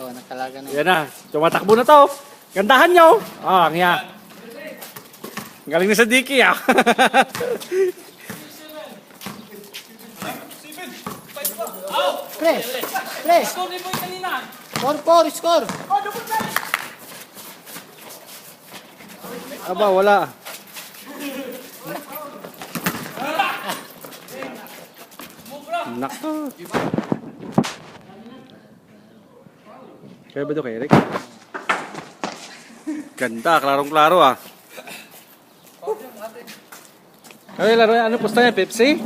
Oh, nakalaga na. Yan na. Tumatakbo na to. Gandahan nyo. Ah, nga. Galing na sa Diki ah. Pre! Pre! Score! Score! Aba, wala. Nako. Kaya ba ito kay Eric? Ganda, klarong-klaro ah. Ay, laro yan. Ano pusta yan? Pepsi?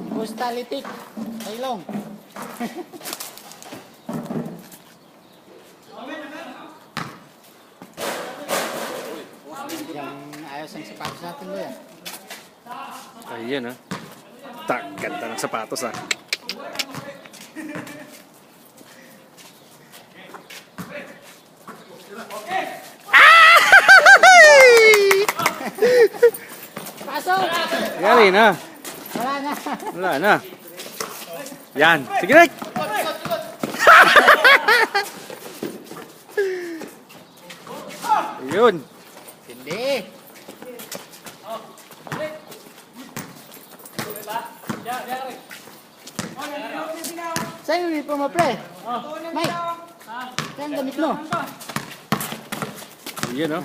Postalitik. Taylong. Yung ayos ang sapatos natin ba yan? Ayan ah. Ganda ng sapatos ah. Pasok! Yari na. Wala na. Wala na. Yan. Sige, Rick. Ayun. Hindi. Sa'yo yung uniform mo, pre. Mike. Kaya ang damit mo. Ayun oh.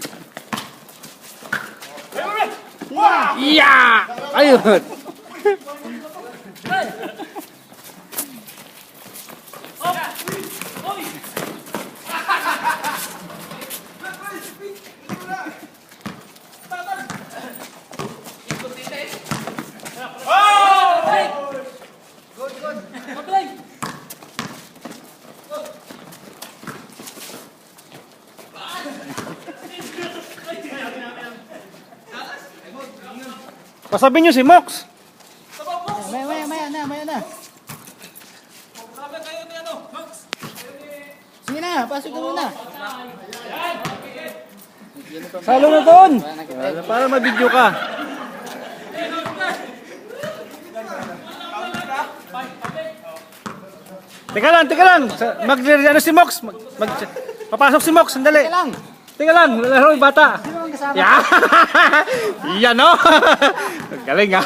Yeah! Yeah! Ayun. Pasabi nyo si Mox. Maya na. Sige na, pasok ka muna. Salo na doon. Para mabidyo ka. Teka lang. Ano si Mox? Papasok si Mox, sandali. Teka lang, laro yung bata. Sino ang kasama? Yeah. Yan o. Galing ha.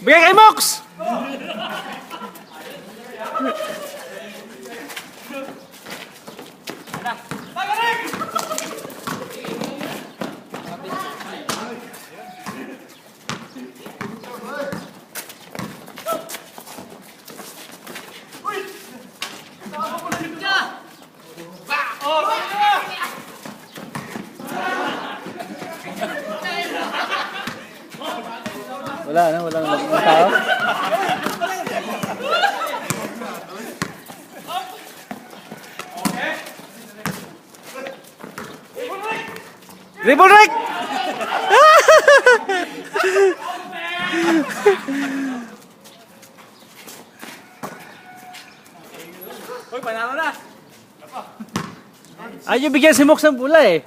Bigay kay Mox. Wala na tao. Dribble Rick! Hoy, panalo na. Ayaw bigyan si Mox ng bola eh.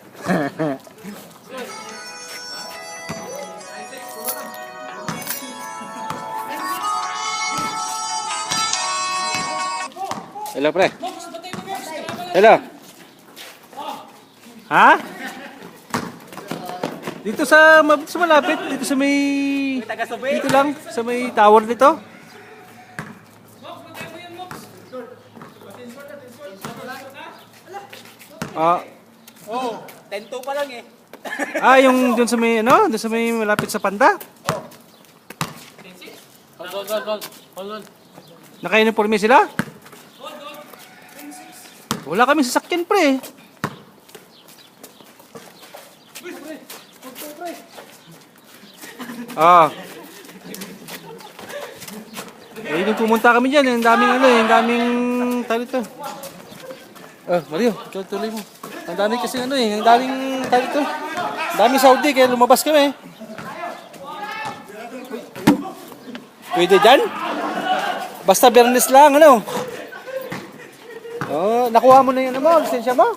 Hello, pre. Hello. Ha? Dito sa malapit, dito sa may... Dito lang, sa may tower dito. Oh, 10-2 pa lang eh. Yung dun sa may, dun sa may malapit sa Panda. Hold on. Naka-uniforme sila? Wala kami sasakyan, pre. Nung pumunta kami dyan, yung daming tali to. Mario, tuloy mo. Ang dami kasi ang daming tali to. Ang daming Saudi, kaya lumabas kami. Pwede dyan? Basta Bernes lang, Nakuha mo na yung lisensya mo?